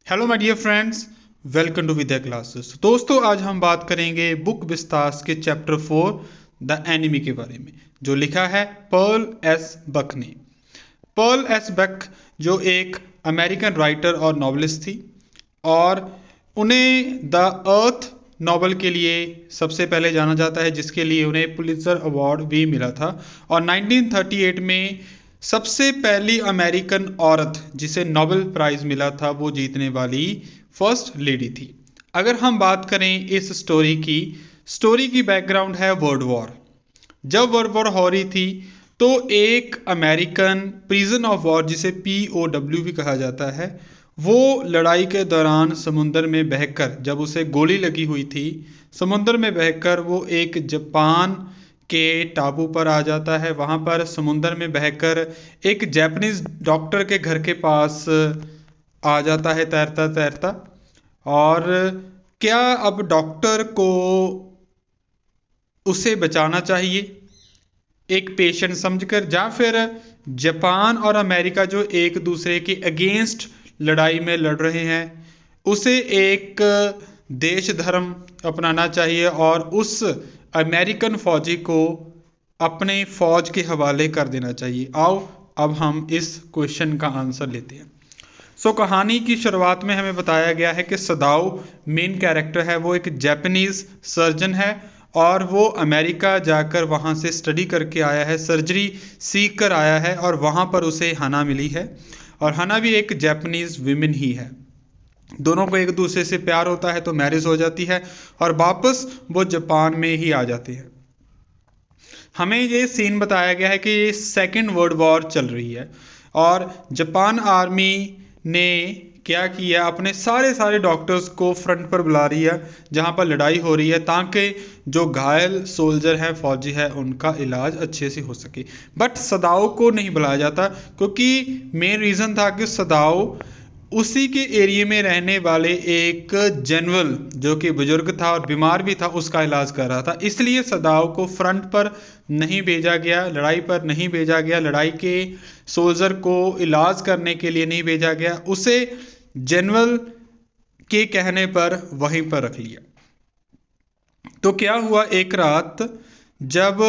Hello my dear friends, welcome to Vidya classes. दोस्तों, आज हम बात करेंगे बुक विस्तास के चैप्टर 4 द एनिमी के बारे में, जो लिखा है पर्ल एस बक ने। पर्ल एस बक जो एक अमेरिकन राइटर और नॉवलिस्ट थी, और उन्हें द अर्थ नॉवल के लिए सबसे पहले जाना जाता है, जिसके लिए उन्हें पुलित्जर अवार्ड भी मिला था। और 1938 में सबसे पहली अमेरिकन औरत जिसे नोबेल प्राइज मिला था, वो जीतने वाली फर्स्ट लेडी थी। अगर हम बात करें इस स्टोरी की बैकग्राउंड है वर्ल्ड वॉर। जब वर्ल्ड वॉर हो रही थी तो एक अमेरिकन प्रिजन ऑफ वॉर, जिसे POW भी कहा जाता है, वो लड़ाई के दौरान समुद्र में बहकर, जब उसे गोली लगी हुई थी, समुद्र में बहकर वो एक जापान के टापू पर आ जाता है। वहाँ पर समुद्र में बहकर एक जापानीज डॉक्टर के घर के पास आ जाता है तैरता तैरता। और क्या अब डॉक्टर को उसे बचाना चाहिए एक पेशेंट समझकर, या फिर जापान और अमेरिका जो एक दूसरे के अगेंस्ट लड़ाई में लड़ रहे हैं, उसे एक देश धर्म अपनाना चाहिए और उस अमेरिकन फौजी को अपने फौज के हवाले कर देना चाहिए। आओ अब हम इस क्वेश्चन का आंसर लेते हैं। कहानी की शुरुआत में हमें बताया गया है कि सदाओ मेन कैरेक्टर है, वो एक जापानीज सर्जन है और वो अमेरिका जाकर वहाँ से स्टडी करके आया है, सर्जरी सीख कर आया है, और वहाँ पर उसे हना मिली है, और हना भी एक जापानीज विमेन ही है। दोनों को एक दूसरे से प्यार होता है तो मैरिज हो जाती है और वापस वो जापान में ही आ जाते हैं। हमें ये सीन बताया गया है कि सेकेंड वर्ल्ड वॉर चल रही है और जापान आर्मी ने क्या किया, अपने सारे डॉक्टर्स को फ्रंट पर बुला रही है जहां पर लड़ाई हो रही है, ताकि जो घायल सोल्जर है, फौजी है, उनका इलाज अच्छे से हो सके। बट सदाओ को नहीं बुलाया जाता, क्योंकि मेन रीज़न था कि सदाओ उसी के एरिया में रहने वाले एक जनरल जो कि बुजुर्ग था और बीमार भी था, उसका इलाज कर रहा था। इसलिए सदाओ को फ्रंट पर नहीं भेजा गया, लड़ाई पर नहीं भेजा गया, लड़ाई के सोल्जर को इलाज करने के लिए नहीं भेजा गया, उसे जनरल के कहने पर वहीं पर रख लिया। तो क्या हुआ, एक रात जब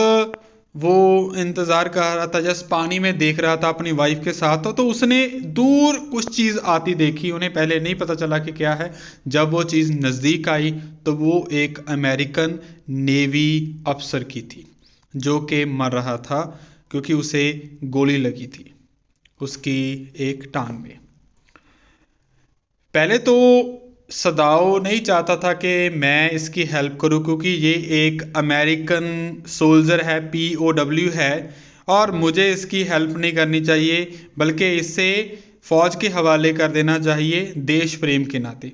वो इंतज़ार कर रहा था, जस्ट पानी में देख रहा था अपनी वाइफ के साथ, तो उसने दूर कुछ चीज़ आती देखी। उन्हें पहले नहीं पता चला कि क्या है। जब वो चीज़ नज़दीक आई तो वो एक अमेरिकन नेवी अफसर की थी, जो कि मर रहा था क्योंकि उसे गोली लगी थी उसकी एक टांग में। पहले तो सदाओ नहीं चाहता था कि मैं इसकी हेल्प करूं, क्योंकि ये एक अमेरिकन सोल्जर है, POW है, और मुझे इसकी हेल्प नहीं करनी चाहिए, बल्कि इसे फौज के हवाले कर देना चाहिए देश प्रेम के नाते।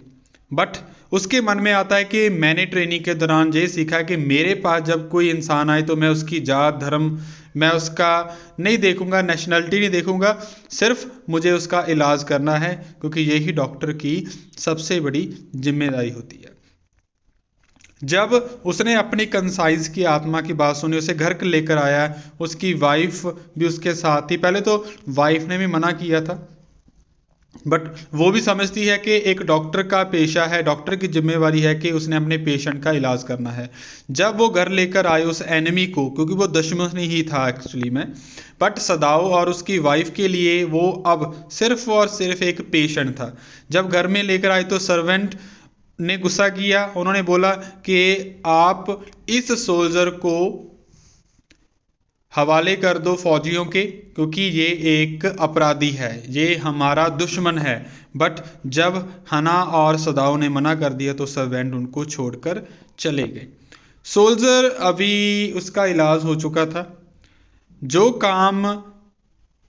बट उसके मन में आता है कि मैंने ट्रेनिंग के दौरान ये सीखा कि मेरे पास जब कोई इंसान आए तो मैं उसकी जात धर्म, मैं उसका नहीं देखूंगा, नेशनलिटी नहीं देखूंगा, सिर्फ मुझे उसका इलाज करना है, क्योंकि यही डॉक्टर की सबसे बड़ी जिम्मेदारी होती है। जब उसने अपनी कंसाइज की आत्मा की बात सुनी, उसे घर लेकर आया, उसकी वाइफ भी उसके साथ थी। पहले तो वाइफ ने भी मना किया था, बट वो भी समझती है कि एक डॉक्टर का पेशा है, डॉक्टर की जिम्मेवारी है कि उसने अपने पेशेंट का इलाज करना है। जब वो घर लेकर आए उस एनिमी को, क्योंकि वो दुश्मन ही था एक्चुअली में, बट सदाओ और उसकी वाइफ के लिए वो अब सिर्फ और सिर्फ एक पेशेंट था। जब घर में लेकर आए तो सर्वेंट ने गुस्सा किया। उन्होंने बोला कि आप इस सोल्जर को हवाले कर दो फौजियों के, क्योंकि ये एक अपराधी है, ये हमारा दुश्मन है। बट जब हना और सदाओ ने मना कर दिया तो सर्वेंट उनको छोड़कर चले गए। सोल्जर अभी उसका इलाज हो चुका था। जो काम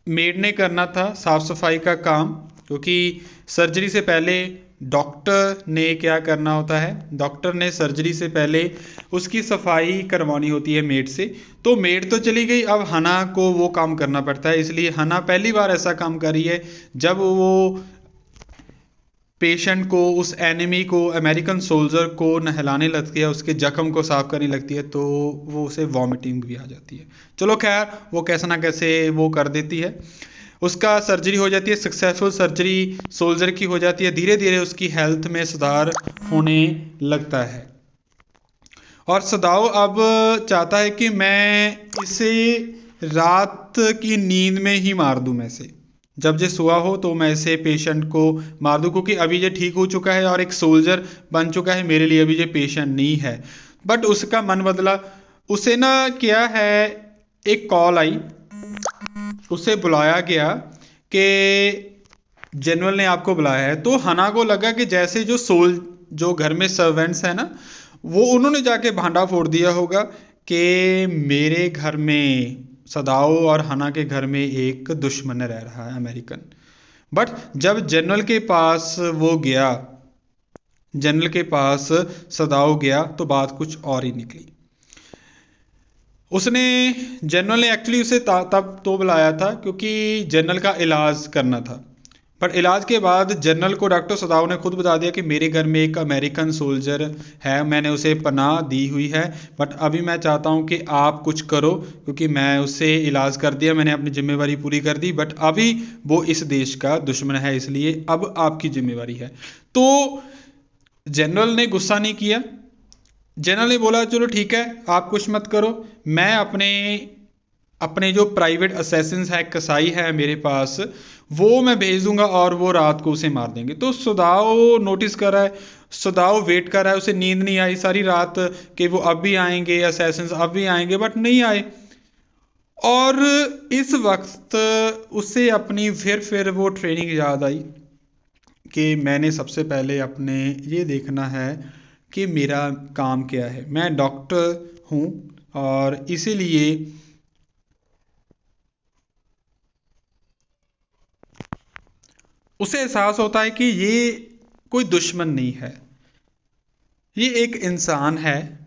मेड ने करना था, साफ सफाई का काम, क्योंकि सर्जरी से पहले डॉक्टर ने क्या करना होता है, डॉक्टर ने सर्जरी से पहले उसकी सफाई करवानी होती है मेड से। तो मेड तो चली गई, अब हना को वो काम करना पड़ता है। इसलिए हना पहली बार ऐसा काम कर रही है जब वो पेशेंट को, उस एनिमी को, अमेरिकन सोल्जर को नहलाने लगती है, उसके जख्म को साफ करने लगती है, तो वो उसे वॉमिटिंग भी आ जाती है। चलो खैर, वो कैसे ना कैसे वो कर देती है। उसका सर्जरी हो जाती है, सक्सेसफुल सर्जरी सोल्जर की हो जाती है, धीरे धीरे उसकी हेल्थ में सुधार होने लगता है। और सदाओ अब चाहता है कि मैं इसे रात की नींद में ही मार दूं, मैं से जब ये सोया हो तो मैं इसे पेशेंट को मार दूं, क्योंकि अभी ये ठीक हो चुका है और एक सोल्जर बन चुका है, मेरे लिए अभी ये पेशेंट नहीं है। बट उसका मन बदला, उसे ना क्या है, एक कॉल आई, उसे बुलाया गया कि जनरल ने आपको बुलाया है। तो हना को लगा कि जैसे जो घर में सर्वेंट्स है ना, वो उन्होंने जाके भांडा फोड़ दिया होगा कि मेरे घर में, सदाओ और हना के घर में एक दुश्मन रह रहा है, अमेरिकन। बट जब जनरल के पास वो गया, जनरल के पास सदाओ गया, तो बात कुछ और ही निकली। उसने, जनरल ने एक्चुअली उसे तब तो बुलाया था क्योंकि जनरल का इलाज करना था। पर इलाज के बाद जनरल को डॉक्टर सदाव ने खुद बता दिया कि मेरे घर में एक अमेरिकन सोल्जर है, मैंने उसे पनाह दी हुई है, बट अभी मैं चाहता हूं कि आप कुछ करो, क्योंकि मैं उसे इलाज कर दिया, मैंने अपनी जिम्मेवारी पूरी कर दी, बट अभी वो इस देश का दुश्मन है, इसलिए अब आपकी जिम्मेवारी है। तो जनरल ने गुस्सा नहीं किया। जनरल ने बोला चलो ठीक है, आप कुछ मत करो, मैं अपने जो प्राइवेट असैसिन्स है, कसाई है मेरे पास, वो मैं भेज दूंगा और वो रात को उसे मार देंगे। तो सदाओ नोटिस कर रहा है, सदाओ वेट कर रहा है, उसे नींद नहीं आई सारी रात कि वो अब भी आएंगे, असैसिन्स अब भी आएंगे, बट नहीं आए। और इस वक्त उसे अपनी फिर वो ट्रेनिंग याद आई कि मैंने सबसे पहले अपने ये देखना है कि मेरा काम क्या है, मैं डॉक्टर हूँ और इसीलिए उसे एहसास होता है कि ये कोई दुश्मन नहीं है, ये एक इंसान है।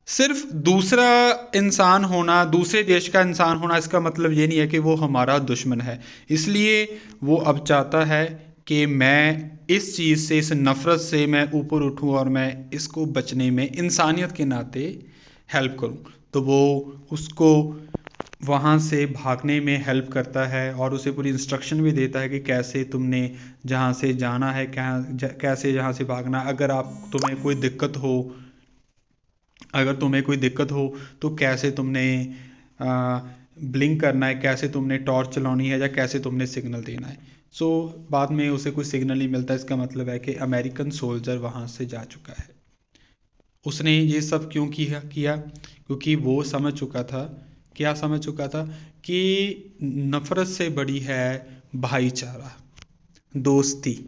सिर्फ दूसरा इंसान होना, दूसरे देश का इंसान होना, इसका मतलब ये नहीं है कि वो हमारा दुश्मन है। इसलिए वो अब चाहता है कि मैं इस चीज़ से, इस नफ़रत से मैं ऊपर उठूं और मैं इसको बचने में इंसानियत के नाते हेल्प करूं। तो वो उसको वहाँ से भागने में हेल्प करता है और उसे पूरी इंस्ट्रक्शन भी देता है कि कैसे तुमने जहाँ से जाना है, कैसे जहाँ से भागना, अगर तुम्हें कोई दिक्कत हो तो कैसे तुमने ब्लिंक करना है, कैसे तुमने टॉर्च चलानी है, या कैसे तुमने सिग्नल देना है। बाद में उसे कोई सिग्नल नहीं मिलता, इसका मतलब है कि अमेरिकन सोल्जर वहाँ से जा चुका है। उसने ये सब क्यों किया? क्योंकि वो समझ चुका था, क्या समझ चुका था, कि नफ़रत से बड़ी है भाईचारा, दोस्ती।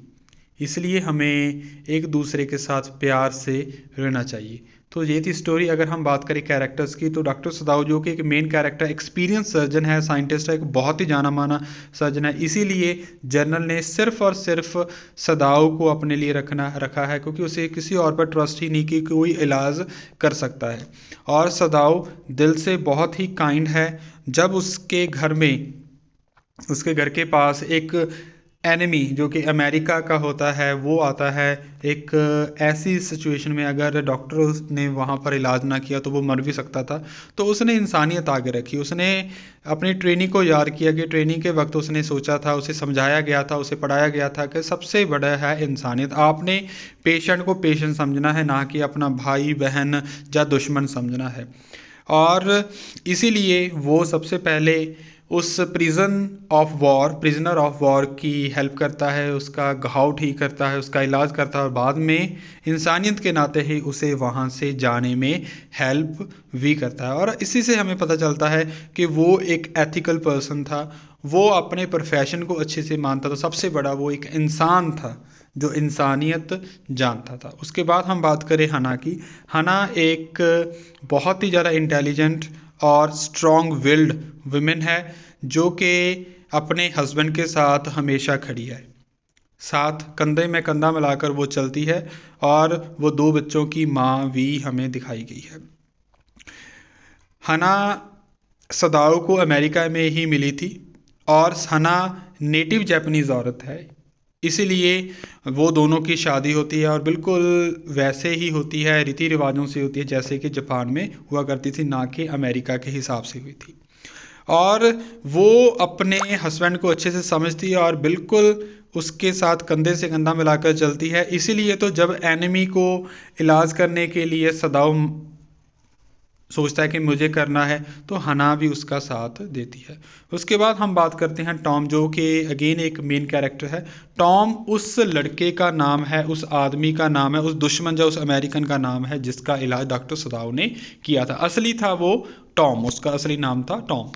इसलिए हमें एक दूसरे के साथ प्यार से रहना चाहिए। तो ये थी स्टोरी। अगर हम बात करें कैरेक्टर्स की, तो डॉक्टर सदाओ जो कि एक मेन कैरेक्टर, एक्सपीरियंस सर्जन है, साइंटिस्ट है, एक बहुत ही जाना माना सर्जन है, इसीलिए जनरल ने सिर्फ और सिर्फ सदाओ को अपने लिए रखा है, क्योंकि उसे किसी और पर ट्रस्ट ही नहीं कि कोई इलाज कर सकता है। और सदाओ दिल से बहुत ही काइंड है। जब उसके घर के पास एक एनिमी जो कि अमेरिका का होता है वो आता है, एक ऐसी सिचुएशन में अगर डॉक्टर ने वहाँ पर इलाज ना किया तो वो मर भी सकता था, तो उसने इंसानियत आगे रखी। उसने अपनी ट्रेनिंग को याद किया कि ट्रेनिंग के वक्त उसने सोचा था, उसे समझाया गया था, उसे पढ़ाया गया था कि सबसे बड़ा है इंसानियत। आपने पेशेंट को पेशेंट समझना है, ना कि अपना भाई बहन या दुश्मन समझना है। और इसीलिए वो सबसे पहले उस प्रिजनर ऑफ वॉर की हेल्प करता है, उसका घाव ठीक करता है, उसका इलाज करता है, और बाद में इंसानियत के नाते ही उसे वहाँ से जाने में हेल्प भी करता है। और इसी से हमें पता चलता है कि वो एक एथिकल पर्सन था, वो अपने प्रोफेशन को अच्छे से मानता था। सबसे बड़ा वो एक इंसान था जो इंसानियत जानता था। उसके बाद हम बात करें हना की। हना एक बहुत ही ज़्यादा इंटेलिजेंट और स्ट्रॉन्ग विल्ड वुमेन है, जो कि अपने हस्बैंड के साथ हमेशा खड़ी है, साथ कंधे में कंधा मिलाकर वो चलती है, और वो 2 बच्चों की माँ भी हमें दिखाई गई है। हना सदाओ को अमेरिका में ही मिली थी, और हना नेटिव जापानीज़ औरत है, इसीलिए वो दोनों की शादी होती है और बिल्कुल वैसे ही होती है, रीति रिवाजों से होती है जैसे कि जापान में हुआ करती थी, ना कि अमेरिका के हिसाब से हुई थी। और वो अपने हस्बैंड को अच्छे से समझती है और बिल्कुल उसके साथ कंधे से कंधा मिलाकर चलती है। इसीलिए तो जब एनिमी को इलाज करने के लिए सदाव सोचता है कि मुझे करना है, तो हना भी उसका साथ देती है। उसके बाद हम बात करते हैं टॉम, जो कि अगेन एक मेन कैरेक्टर है। टॉम उस लड़के का नाम है, उस आदमी का नाम है, उस दुश्मन या उस अमेरिकन का नाम है जिसका इलाज डॉक्टर सदाव ने किया था। असली था वो टॉम, उसका असली नाम था टॉम।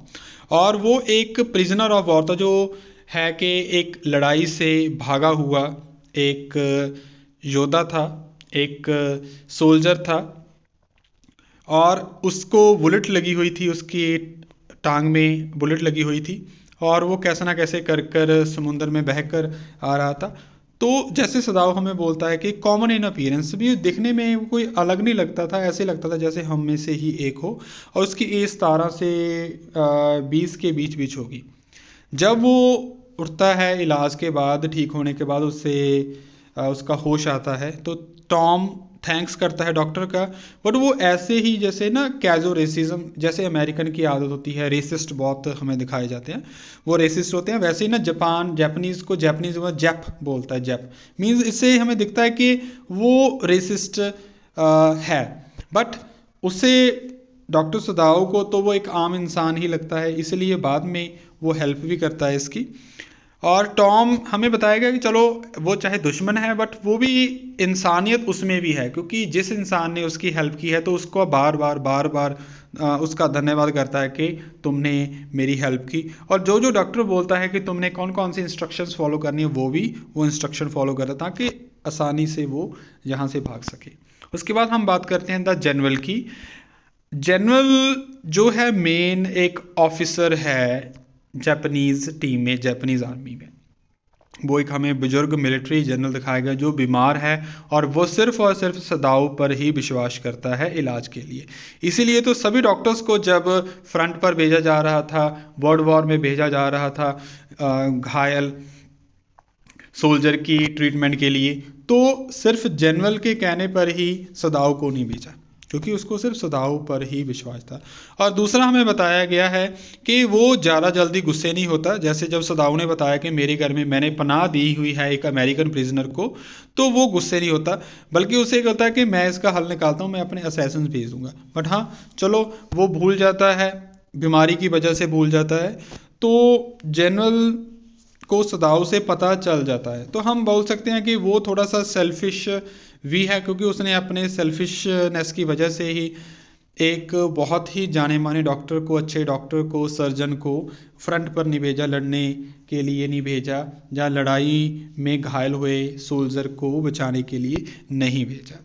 और वो एक प्रिजनर ऑफ वॉर था, जो है कि एक लड़ाई से भागा हुआ एक योद्धा था, एक सोल्जर था, और उसको बुलेट लगी हुई थी, उसकी टांग में बुलेट लगी हुई थी, और वो कैसे ना कैसे कर कर समुंदर में बहकर आ रहा था। तो जैसे सदाव हमें बोलता है कि कॉमन इन अपीयरेंस, भी दिखने में कोई अलग नहीं लगता था, ऐसे लगता था जैसे हम में से ही एक हो, और उसकी एज 17 से 20 के बीच बीच होगी। जब वो उठता है इलाज के बाद, ठीक होने के बाद उससे उसका होश आता है, तो टॉम थैंक्स करता है डॉक्टर का। बट वो ऐसे ही जैसे ना कैजो रेसिज्म, जैसे अमेरिकन की आदत होती है, रेसिस्ट बहुत हमें दिखाए जाते हैं, वो रेसिस्ट होते हैं, वैसे ही ना जापानीज को जैपनीज में जैप बोलता है। जैप मीन्स इससे हमें दिखता है कि वो रेसिस्ट है। बट उसे डॉक्टर सदाओ को तो वो एक आम इंसान ही लगता है, इसलिए बाद में वो हेल्प भी करता है इसकी। और टॉम हमें बताया गया कि चलो वो चाहे दुश्मन है, बट वो भी इंसानियत उसमें भी है, क्योंकि जिस इंसान ने उसकी हेल्प की है तो उसको बार बार उसका धन्यवाद करता है कि तुमने मेरी हेल्प की। और जो जो डॉक्टर बोलता है कि तुमने कौन कौन सी इंस्ट्रक्शंस फॉलो करनी है, वो भी वो इंस्ट्रक्शन फॉलो करता है ताकि आसानी से वो यहाँ से भाग सके। उसके बाद हम बात करते हैं द जनरल की। जनरल जो है मेन एक ऑफिसर है जापानीज टीम में, जापानीज आर्मी में। वो एक हमें बुजुर्ग मिलिट्री जनरल दिखाया गया जो बीमार है, और वो सिर्फ और सिर्फ सदाओ पर ही विश्वास करता है इलाज के लिए। इसीलिए तो सभी डॉक्टर्स को जब फ्रंट पर भेजा जा रहा था, वर्ल्ड वॉर में भेजा जा रहा था घायल सोल्जर की ट्रीटमेंट के लिए, तो सिर्फ जनरल के कहने पर ही सदाओ को नहीं भेजा, क्योंकि उसको सिर्फ सदाओ पर ही विश्वास था। और दूसरा हमें बताया गया है कि वो ज़्यादा जल्दी गुस्से नहीं होता। जैसे जब सदाओ ने बताया कि मेरे घर में मैंने पनाह दी हुई है एक अमेरिकन प्रिजनर को, तो वो गुस्से नहीं होता, बल्कि उसे कहता है कि मैं इसका हल निकालता हूँ, मैं अपने असैसिन्स भेज दूंगा। बट हाँ चलो, वो भूल जाता है, बीमारी की वजह से भूल जाता है। तो जनरल को सदाओ से पता चल जाता है, तो हम बोल सकते हैं कि वो थोड़ा सा सेल्फिश भी है, क्योंकि उसने अपने सेल्फिशनेस की वजह से ही एक बहुत ही जाने माने डॉक्टर को, अच्छे डॉक्टर को, सर्जन को फ्रंट पर नहीं भेजा, लड़ने के लिए नहीं भेजा, या लड़ाई में घायल हुए सोल्जर को बचाने के लिए नहीं भेजा।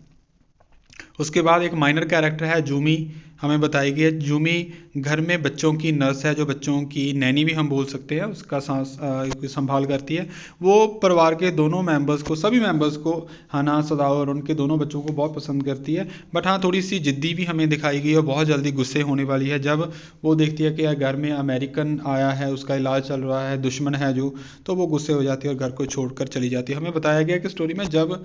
उसके बाद एक माइनर कैरेक्टर है जूमी, हमें बताई गई है। जूमी घर में बच्चों की नर्स है, जो बच्चों की नैनी भी हम बोल सकते हैं, उसका संभाल करती है। वो परिवार के दोनों मेंबर्स को, सभी मेंबर्स को, हना, सदाओ और उनके दोनों बच्चों को बहुत पसंद करती है। बट हाँ, थोड़ी सी जिद्दी भी हमें दिखाई गई और बहुत जल्दी गुस्से होने वाली है जब वो देखती है कि घर में अमेरिकन आया है, उसका इलाज चल रहा है, दुश्मन है जो, तो वो गुस्से हो जाती है और घर को छोड़कर चली जाती है। हमें बताया गया कि स्टोरी में जब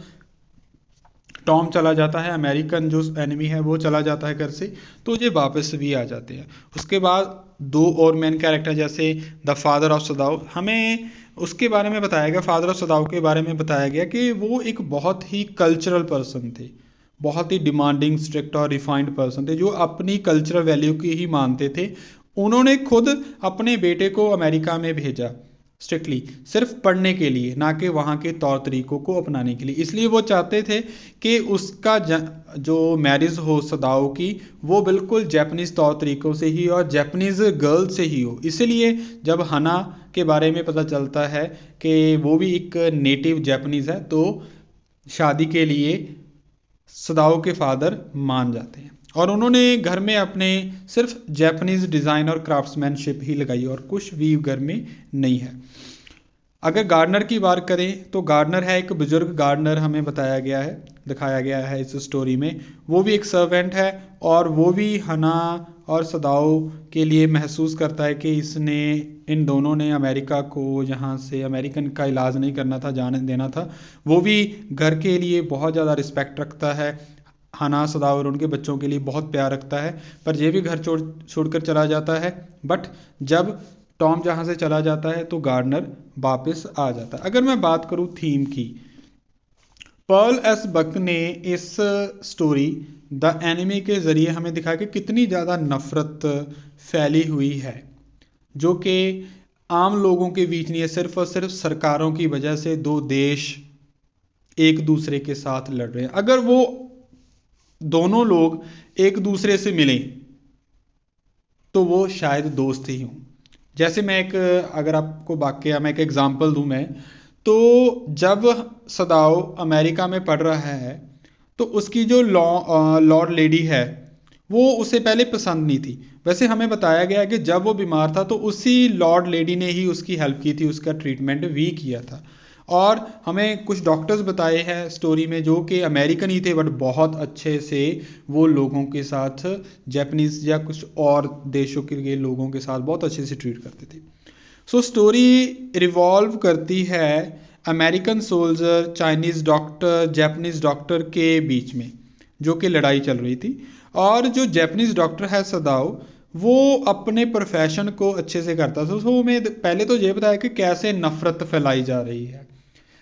टॉम चला जाता है, अमेरिकन जो एनिमी है वो चला जाता है घर से, तो ये वापस भी आ जाते हैं। उसके बाद दो और मेन कैरेक्टर जैसे द फादर ऑफ सदाओ, हमें उसके बारे में बताया गया, फादर ऑफ सदाओ के बारे में बताया गया कि वो एक बहुत ही कल्चरल पर्सन थे, बहुत ही डिमांडिंग, स्ट्रिक्ट और रिफाइंड पर्सन थे, जो अपनी कल्चरल वैल्यू की ही मानते थे। उन्होंने खुद अपने बेटे को अमेरिका में भेजा स्ट्रिक्टली सिर्फ पढ़ने के लिए, ना कि वहाँ के तौर तरीकों को अपनाने के लिए। इसलिए वो चाहते थे कि उसका जो मैरिज हो सदाओ की, वो बिल्कुल जापानीज तौर तरीकों से ही और जापानीज गर्ल से ही हो। इसीलिए जब हना के बारे में पता चलता है कि वो भी एक नेटिव जापानीज है, तो शादी के लिए सदाओ के फादर मान जाते हैं, और उन्होंने घर में अपने सिर्फ जापानीज डिज़ाइन और क्राफ्ट्समैनशिप ही लगाई, और कुछ भी घर में नहीं है। अगर गार्डनर की बात करें तो गार्डनर है एक बुजुर्ग गार्डनर, हमें बताया गया है, दिखाया गया है इस स्टोरी में। वो भी एक सर्वेंट है, और वो भी हना और सदाओ के लिए महसूस करता है कि इसने, इन दोनों ने अमेरिका को, जहाँ से अमेरिकन का इलाज नहीं करना था, जाने देना था। वो भी घर के लिए बहुत ज़्यादा रिस्पेक्ट रखता है, हाना सदाव और उनके बच्चों के लिए बहुत प्यार रखता है, पर यह भी घर छोड़कर चला जाता है। बट जब टॉम जहाँ से चला जाता है तो गार्डनर वापस आ जाता है। अगर मैं बात करूँ थीम की, पर्ल एस बक ने इस स्टोरी द एनिमी के ज़रिए हमें दिखाया कि कितनी ज़्यादा नफ़रत फैली हुई है, जो कि आम लोगों के बीच नहीं है। सिर्फ और सिर्फ सरकारों की वजह से दो देश एक दूसरे के साथ लड़ रहे हैं। अगर वो दोनों लोग एक दूसरे से मिलें तो वो शायद दोस्त ही हों। जैसे अगर आपको वाकया मैं एक एग्जांपल दूं, मैं तो जब सदाओ अमेरिका में पढ़ रहा है तो उसकी जो लॉर्ड लेडी है वो उसे पहले पसंद नहीं थी। वैसे हमें बताया गया कि जब वो बीमार था तो उसी लॉर्ड लेडी ने ही उसकी हेल्प की थी, उसका ट्रीटमेंट भी किया था। और हमें कुछ डॉक्टर्स बताए हैं स्टोरी में जो कि अमेरिकन ही थे, बट बहुत अच्छे से वो लोगों के साथ, जापानीज या कुछ और देशों के लोगों के साथ बहुत अच्छे से ट्रीट करते थे। सो स्टोरी रिवॉल्व करती है American soldier, Chinese doctor, Japanese doctor के बीच में, जो कि लड़ाई चल रही थी। और जो जापानीज डॉक्टर है सदाओ, वो अपने प्रोफेशन को अच्छे से करता था। तो हमें पहले तो ये बताया कि कैसे नफरत फैलाई जा रही है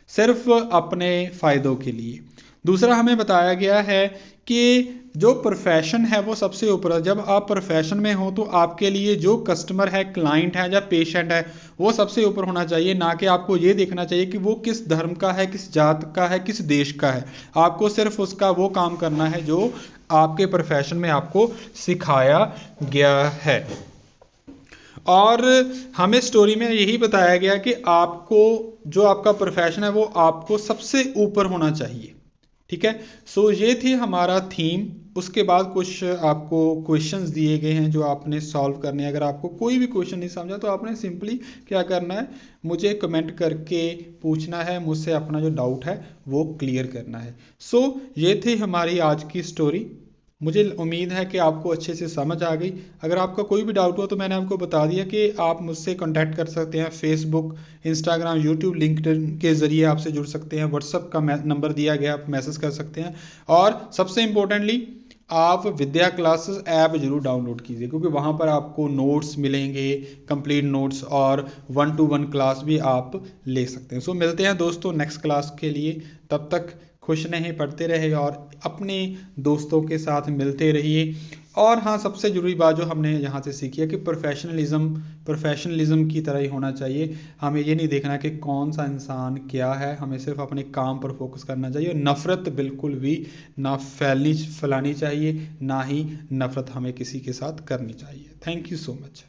सिर्फ अपने फ़ायदों के लिए। दूसरा हमें बताया गया है कि जो प्रोफेशन है वो सबसे ऊपर है। जब आप प्रोफेशन में हो तो आपके लिए जो कस्टमर है, क्लाइंट है या पेशेंट है, वो सबसे ऊपर होना चाहिए, ना कि आपको ये देखना चाहिए कि वो किस धर्म का है, किस जात का है, किस देश का है। आपको सिर्फ उसका वो काम करना है जो आपके प्रोफेशन में आपको सिखाया गया है। और हमें स्टोरी में यही बताया गया कि आपको जो आपका प्रोफेशन है वो आपको सबसे ऊपर होना चाहिए। ठीक है, सो ये थी हमारा थीम। उसके बाद कुछ आपको क्वेश्चंस दिए गए हैं जो आपने सॉल्व करने हैं। अगर आपको कोई भी क्वेश्चन नहीं समझा तो आपने सिंपली क्या करना है, मुझे कमेंट करके पूछना है, मुझसे अपना जो डाउट है वो क्लियर करना है। सो ये थी हमारी आज की स्टोरी। मुझे उम्मीद है कि आपको अच्छे से समझ आ गई। अगर आपका कोई भी डाउट हो तो मैंने आपको बता दिया कि आप मुझसे कांटेक्ट कर सकते हैं। फेसबुक, इंस्टाग्राम, यूट्यूब, लिंक्डइन के ज़रिए आपसे जुड़ सकते हैं। व्हाट्सएप का नंबर दिया गया, आप मैसेज कर सकते हैं। और सबसे इम्पोर्टेंटली आप विद्या क्लासेस ऐप जरूर डाउनलोड कीजिए, क्योंकि वहाँ पर आपको नोट्स मिलेंगे, कंप्लीट नोट्स, और 1-to-1 क्लास भी आप ले सकते हैं। सो मिलते हैं दोस्तों नेक्स्ट क्लास के लिए। तब तक खुश रहें, पढ़ते रहे और अपने दोस्तों के साथ मिलते रहिए। और हाँ, सबसे ज़रूरी बात जो हमने यहाँ से सीखी है कि प्रोफेशनलिज्म की तरह ही होना चाहिए। हमें ये नहीं देखना कि कौन सा इंसान क्या है, हमें सिर्फ अपने काम पर फोकस करना चाहिए। नफ़रत बिल्कुल भी ना फैलानी चाहिए, ना ही नफ़रत हमें किसी के साथ करनी चाहिए। Thank you so much.